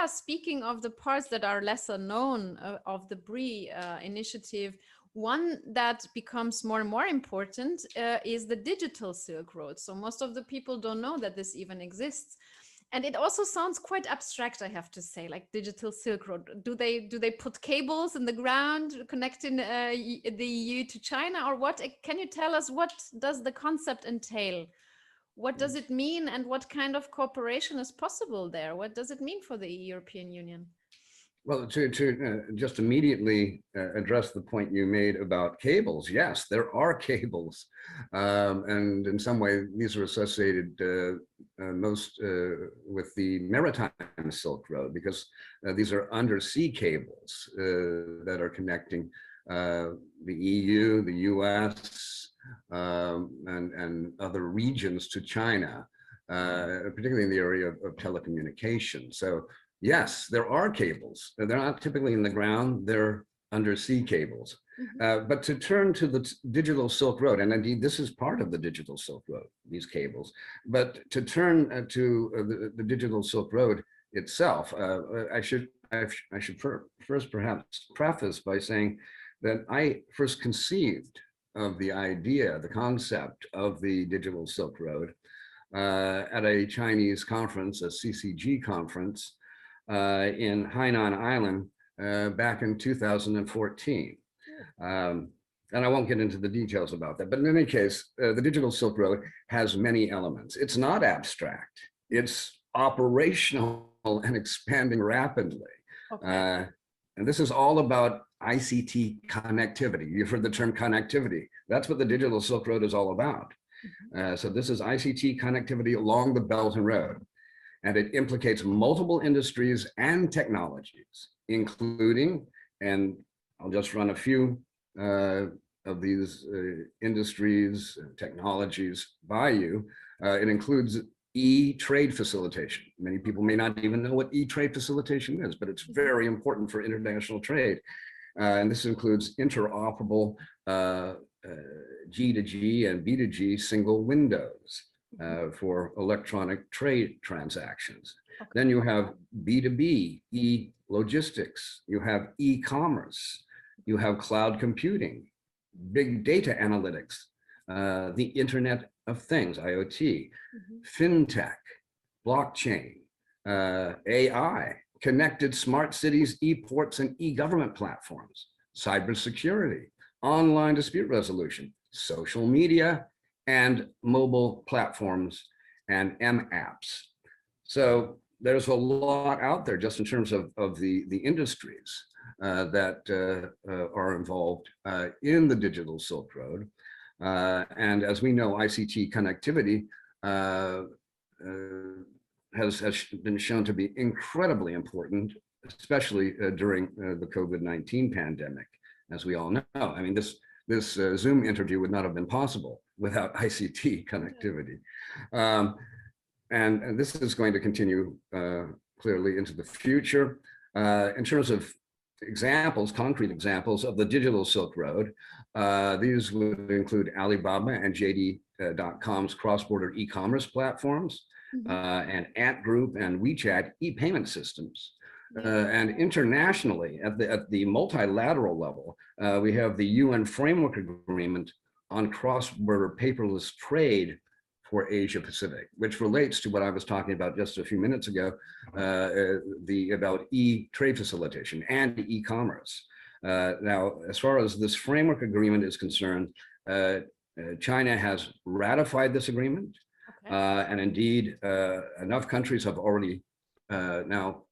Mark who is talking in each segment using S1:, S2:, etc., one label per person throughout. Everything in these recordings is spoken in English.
S1: yeah, speaking of the parts that are lesser known of the BRI initiative, one that becomes more and more important is the Digital Silk Road. So most of the people don't know that this even exists. And it also sounds quite abstract, I have to say, like Digital Silk Road. Do they put cables in the ground connecting the EU to China, or what? Can you tell us, what does the concept entail? What does it mean, and what kind of cooperation is possible there? What does it mean for the European Union?
S2: Well, to just immediately address the point you made about cables, yes, there are cables. And in some way, these are associated most with the maritime Silk Road, because these are undersea cables that are connecting the EU, the US, and other regions to China, particularly in the area of telecommunications. So yes, there are cables. They're not typically in the ground, they're undersea cables. But to turn to the Digital Silk Road, and indeed this is part of the Digital Silk Road, these cables, but to turn to the Digital Silk Road itself, I should first perhaps preface by saying that I first conceived of the idea, the concept of the Digital Silk Road at a Chinese conference, a CCG conference, in Hainan Island back in 2014. And I won't get into the details about that, but in any case, the Digital Silk Road has many elements. It's not abstract, it's operational and expanding rapidly. Okay. And this is all about ICT connectivity. You've heard the term connectivity. That's what the Digital Silk Road is all about. So this is ICT connectivity along the Belt and Road. And it implicates multiple industries and technologies, including, and I'll just run a few of these industries, technologies by you. It includes e-trade facilitation. Many people may not even know what e-trade facilitation is, but it's very important for international trade. And this includes interoperable G2G and B2G single windows for electronic trade transactions. Okay. Then you have B2B, e-logistics, you have e-commerce, you have cloud computing, big data analytics, the Internet of Things, IoT, fintech, blockchain, AI, connected smart cities, e-ports, and e-government platforms, cybersecurity, online dispute resolution, social media, and mobile platforms and M-apps. So there's a lot out there just in terms of the industries that are involved in the Digital Silk Road. And as we know, ICT connectivity has been shown to be incredibly important, especially during the COVID-19 pandemic, as we all know. I mean, this Zoom interview would not have been possible without ICT connectivity. And this is going to continue clearly into the future. In terms of examples, concrete examples of the Digital Silk Road, these would include Alibaba and JD.com's cross-border e-commerce platforms, and Ant Group and WeChat e-payment systems. And internationally, at the multilateral level, we have the UN Framework Agreement on cross-border paperless trade for Asia Pacific, which relates to what I was talking about just a few minutes ago, about e-trade facilitation and e-commerce. Now, as far as this framework agreement is concerned, China has ratified this agreement, and indeed, enough countries have already now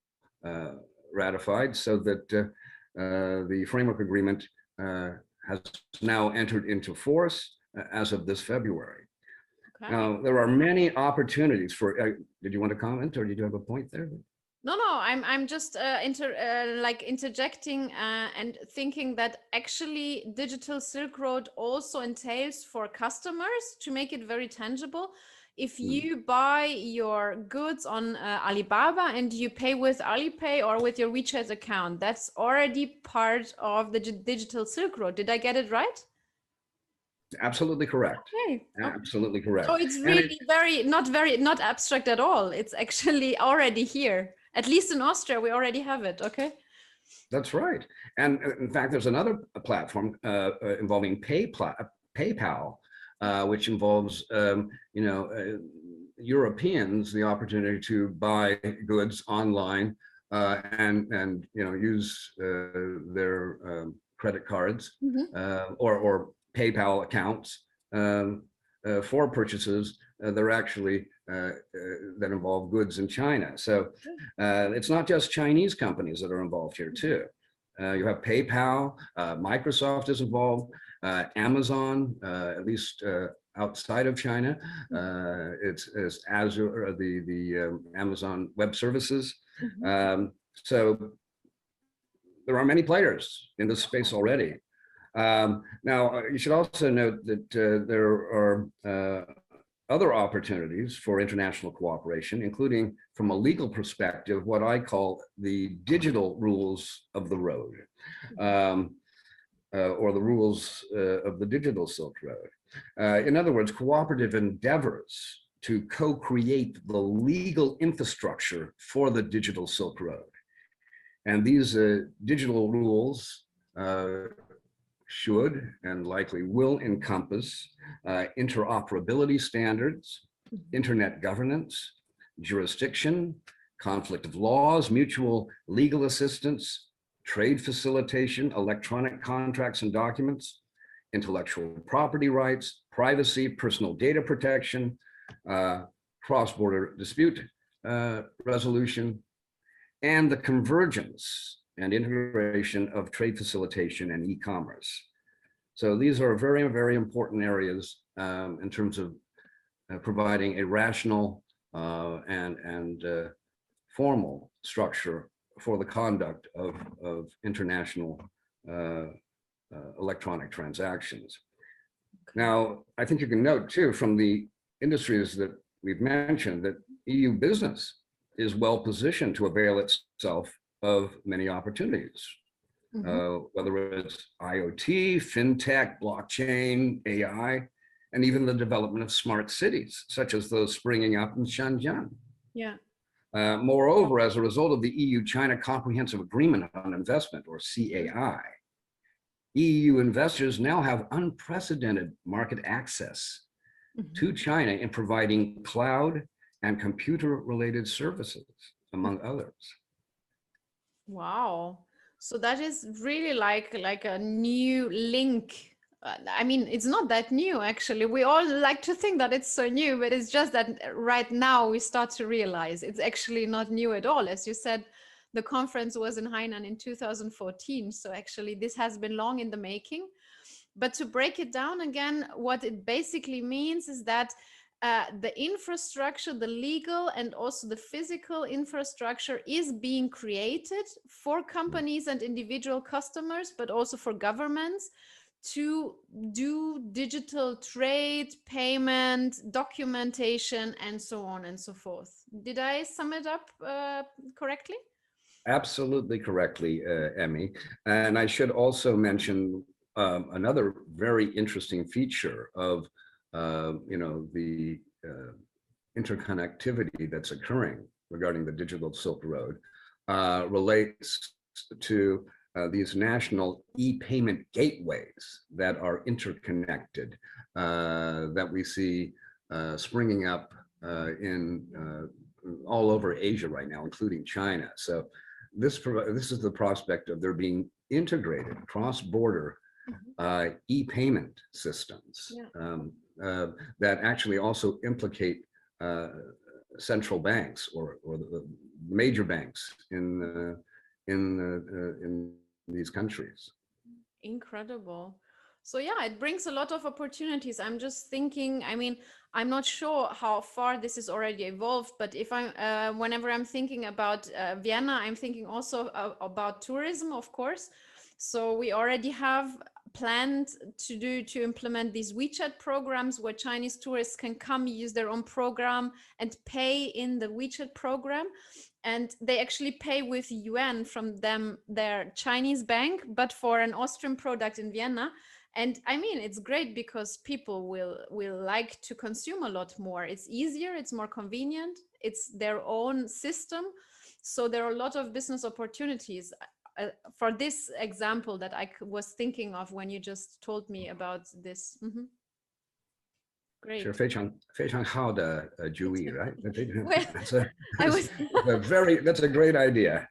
S2: ratified so that the framework agreement has now entered into force as of this February. Okay. Now, there are many opportunities for, did you want to comment or did you have a point there?
S1: No, I'm just interjecting and thinking that actually Digital Silk Road also entails for customers, to make it very tangible. If you buy your goods on Alibaba and you pay with Alipay or with your WeChat account, that's already part of the Digital Silk Road. Did I get it right?
S2: Absolutely correct.
S1: Okay.
S2: Absolutely correct.
S1: So it's really not abstract at all. It's actually already here. At least in Austria, we already have it. Okay.
S2: That's right. And in fact, there's another platform involving PayPal, which involves, Europeans the opportunity to buy goods online and use their credit cards or PayPal accounts for purchases that are actually that involve goods in China. So it's not just Chinese companies that are involved here too. You have PayPal, Microsoft is involved, Amazon, at least outside of China. It's Azure, the Amazon Web Services. So there are many players in this space already. Now, you should also note that there are other opportunities for international cooperation, including from a legal perspective, what I call the digital rules of the road, or the rules of the Digital Silk Road. In other words, cooperative endeavors to co-create the legal infrastructure for the Digital Silk Road. And these digital rules should and likely will encompass interoperability standards, internet governance, jurisdiction, conflict of laws, mutual legal assistance, trade facilitation, electronic contracts and documents, intellectual property rights, privacy, personal data protection, cross-border dispute resolution, and the convergence and integration of trade facilitation and e-commerce. So these are very, very important areas in terms of providing a rational and formal structure for the conduct of international electronic transactions. Now, I think you can note too from the industries that we've mentioned that EU business is well positioned to avail itself of many opportunities, whether it's IoT, fintech, blockchain, AI, and even the development of smart cities, such as those springing up in Shenzhen.
S1: Yeah.
S2: Moreover, as a result of the EU-China Comprehensive Agreement on Investment, or CAI, EU investors now have unprecedented market access to China in providing cloud and computer-related services, among others.
S1: Wow. So that is really like a new link. I mean, it's not that new, actually. We all like to think that it's so new, but it's just that right now we start to realize it's actually not new at all. As you said, the conference was in Hainan in 2014. So actually this has been long in the making. But to break it down again, what it basically means is that the infrastructure, the legal and also the physical infrastructure is being created for companies and individual customers, but also for governments to do digital trade, payment, documentation, and so on and so forth. Did I sum it up correctly?
S2: Absolutely correctly, Emi. And I should also mention another very interesting feature of the interconnectivity that's occurring regarding the Digital Silk Road relates to these national e-payment gateways that are interconnected that we see springing up in all over Asia right now, including China. So this is the prospect of there being integrated cross-border e-payment systems that actually also implicate central banks or the major banks in these countries.
S1: Incredible. So yeah, it brings a lot of opportunities. I'm just thinking, I mean, I'm not sure how far this is already evolved, but if I'm, whenever I'm thinking about Vienna, I'm thinking also about tourism, of course. So we already have planned to implement these WeChat programs where Chinese tourists can come use their own program and pay in the WeChat program. And they actually pay with yuan from their Chinese bank, but for an Austrian product in Vienna. And I mean, it's great because people will like to consume a lot more. It's easier, it's more convenient, it's their own system. So there are a lot of business opportunities. For this example that I was thinking of when you just told me about this. Great.
S2: 是非常好的主意, right?
S1: Well, I was
S2: that's a great idea.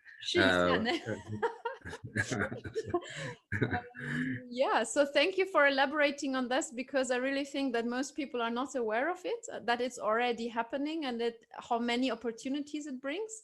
S1: Yeah, so thank you for elaborating on this, because I really think that most people are not aware of it, that it's already happening, and that how many opportunities it brings.